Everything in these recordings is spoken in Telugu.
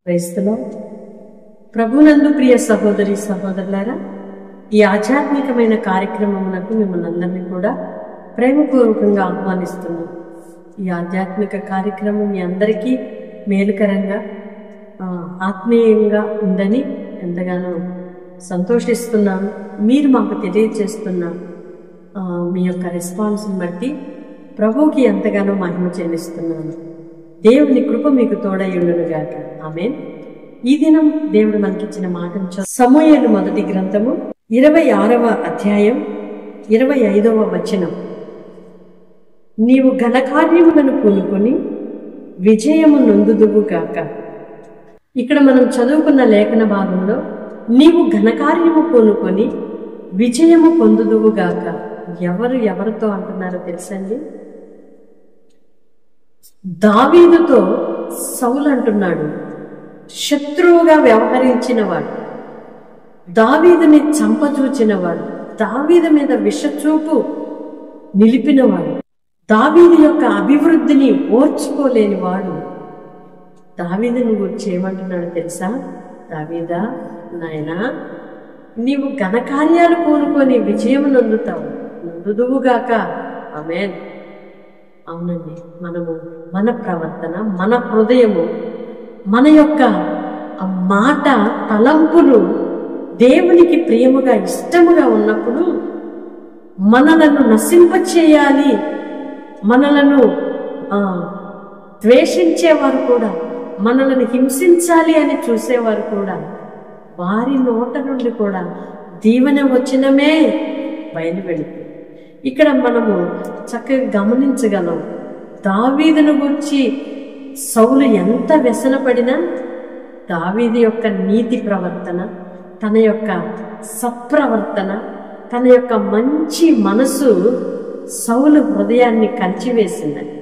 క్రైస్తవ ప్రభునందు ప్రియ సహోదరి సహోదరులారా, ఈ ఆధ్యాత్మికమైన కార్యక్రమమునకు మిమ్మల్ని అందరినీ కూడా ప్రేమపూర్వకంగా ఆహ్వానిస్తున్నాం. ఈ ఆధ్యాత్మిక కార్యక్రమం మీ అందరికీ మేలుకరంగా ఆత్మీయంగా ఉందని ఎంతగానో సంతోషిస్తున్నాను. మీరు మాకు తెలియజేస్తున్న మీ యొక్క రెస్పాన్స్ని బట్టి ప్రభువుకి ఎంతగానో మహిమ చెల్లిస్తున్నాను. దేవుని కృప మీకు తోడయ్యుండునుగాక. ఆమేన్. ఈ దినం దేవుడు మనకిచ్చిన మాటను సమూయేలు మొదటి గ్రంథము 26వ అధ్యాయం 25వ వచనం. నీవు ఘనకార్యములను పూనుకొని విజయము నొందుదువుగాక. ఇక్కడ మనం చదువుకున్న లేఖన భాగంలో నీవు ఘనకార్యము పూనుకొని విజయము పొందుదువుగాక. ఎవరితో అంటున్నారో తెలుసండి? దావీదుతో సౌలు అంటున్నాడు. శత్రువుగా వ్యవహరించినవాడు, దావీదుని చంపచూచినవాడు, దావీదు మీద విషచూపు నిలిపినవాడు, దావీదు యొక్క అభివృద్ధిని ఓర్చుకోలేని వాడు దావీదుని గురించి ఏమంటున్నాడు తెలుసా? దావీదా, నాయనా, నీవు ఘనకార్యాలు పూనుకొని విజయం నొందుదువుగాక. ఆమేన్. అవునండి, మనము మన ప్రవర్తన, మన హృదయము, మన యొక్క మాట, తలంపులు దేవునికి ప్రియముగా ఇష్టముగా ఉన్నప్పుడు మనలను నశింపచేయాలి, మనలను ద్వేషించేవారు కూడా, మనలను హింసించాలి అని చూసేవారు కూడా, వారి నోట నుండి కూడా దీవెన వచనమే బయలువెళుతుంది. ఇక్కడ మనము చక్కగా గమనించగలం. దావీదును గురించి సౌలు ఎంత వ్యసనపడినా దావీదు యొక్క నీతి ప్రవర్తన, తన యొక్క సత్ప్రవర్తన, తన యొక్క మంచి మనసు సౌలు హృదయాన్ని కలిచివేసిందని.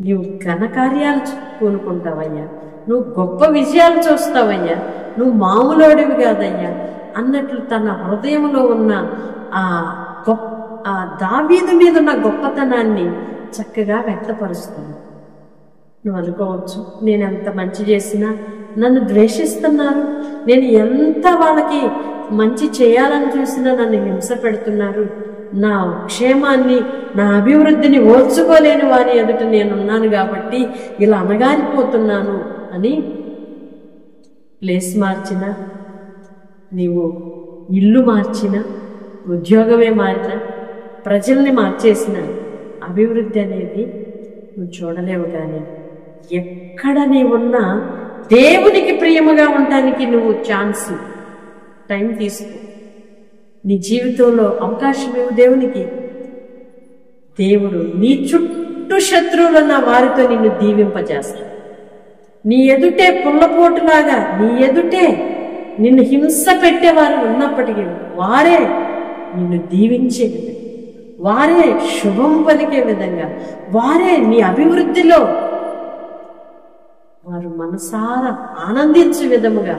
నువ్వు ఘనకార్యాలు పూనుకుంటావయ్యా, నువ్వు గొప్ప విజయాలు చూస్తావయ్యా, నువ్వు మామూలోడివి కాదయ్యా అన్నట్లు తన హృదయంలో ఉన్న ఆ దావీదు మీద ఉన్న గొప్పతనాన్ని చక్కగా వ్యక్తపరుస్తాను. నువ్వు అనుకోవచ్చు, నేను ఎంత మంచి చేసినా నన్ను ద్వేషిస్తున్నారు, నేను ఎంత వాళ్ళకి మంచి చేయాలని చూసినా నన్ను హింస పెడుతున్నారు, నా క్షేమాన్ని, నా అభివృద్ధిని ఓర్చుకోలేని వారి ఎదుట నేనున్నాను కాబట్టి ఇలా అనగారిపోతున్నాను అని ప్లేస్ మార్చిన, నీవు ఇల్లు మార్చిన, ఉద్యోగమే మారిన, ప్రజల్ని మార్చేసిన అభివృద్ధి అనేది నువ్వు చూడలేవు. కానీ ఎక్కడ నీవున్నా దేవునికి ప్రియముగా ఉండటానికి నువ్వు టైం తీసుకో. నీ జీవితంలో అవకాశం ఇవ్వు దేవునికి. దేవుడు నీ చుట్టూ శత్రువులున్న వారితో నిన్ను దీవింపజేస్తాడు. నీ ఎదుటే పుల్లపోటులాగా నీ ఎదుటే నిన్ను హింస పెట్టేవారు ఉన్నప్పటికీ వారే నిన్ను దీవించే విధంగా, వారే శుభం పలికే విధంగా, వారే నీ అభివృద్ధిలో వారు మనసారా ఆనందించే విధముగా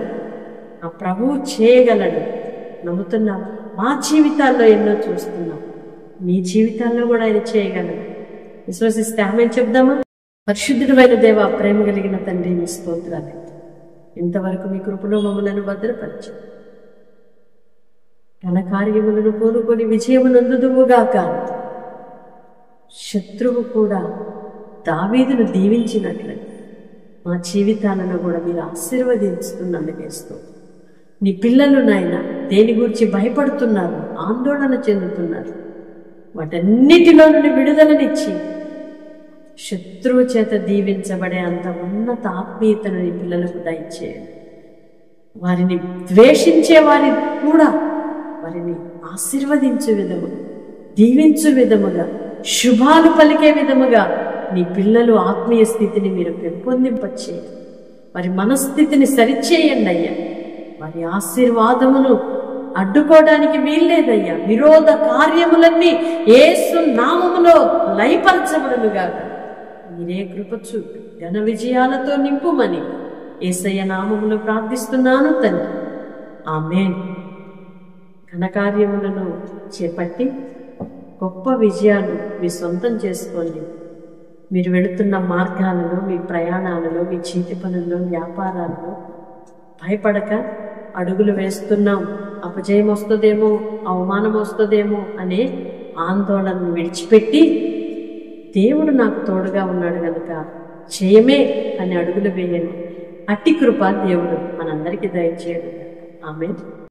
ఆ ప్రభువు చేయగలడు. నమ్ముతున్నాం. మా జీవితాల్లో ఎన్నో చూస్తున్నాం, మీ జీవితాల్లో కూడా ఆయన చేయగలడు. విశ్వసిస్తే ఆమె చెప్దామా? పరిశుద్ధుడైన దేవ, ప్రేమ కలిగిన తండ్రి, మీ స్తోత్రాలు. ఇంతవరకు మీ కృపలో మమ్మలను భద్రపరిచారు. ఘనకార్యములను పూనుకొని విజయము నొందుదువుగాక. శత్రువు కూడా దావీదును దీవించినట్లు మా జీవితాలను కూడా మీరు ఆశీర్వదించుతున్నందుకేస్తూ, నీ పిల్లలు నాయన దేని గురించి భయపడుతున్నారు, ఆందోళన చెందుతున్నారు, వాటన్నిటిలో నుండి విడుదలనిచ్చి శత్రువు చేత దీవించబడే అంత ఉన్నత ఆత్మీయతను నీ పిల్లలకు దయచేయండి. వారిని ద్వేషించే వారి కూడా వారిని ఆశీర్వదించే విధముగా, దీవించు విధముగా, శుభాలు పలికే విధముగా నీ పిల్లలు ఆత్మీయ స్థితిని మీరు పెంపొందింపచేయండి. వారి మనస్థితిని సరిచేయండి అయ్యా. వారి ఆశీర్వాదమును అడ్డుకోవడానికి వీల్లేదయ్యా. విరోధ కార్యములన్నీ యేసు నామములో లయపరచబడునుగాక. మీరే కృప చూపి ఘన విజయాలతో నింపుమని యేసయ్య నామములో ప్రార్థిస్తున్నాను తండ్రి. ఆమేన్. ఘనకార్యములను చేపట్టి గొప్ప విజయాలు మీ సొంతం చేసుకోండి. మీరు వెళుతున్న మార్గాలలో, మీ ప్రయాణాలలో, మీ చేతి పనుల్లో, వ్యాపారాలలో భయపడక అడుగులు వేస్తున్నాం, అపజయం వస్తుందేమో, అవమానం వస్తుందేమో అనే ఆందోళనను విడిచిపెట్టి దేవుడు నాకు తోడుగా ఉన్నాడు కనుక చేయమే అని అడుగులు వేయండి. అట్టి కృప దేవుడు మనందరికీ దయచేయడు. ఆమేన్.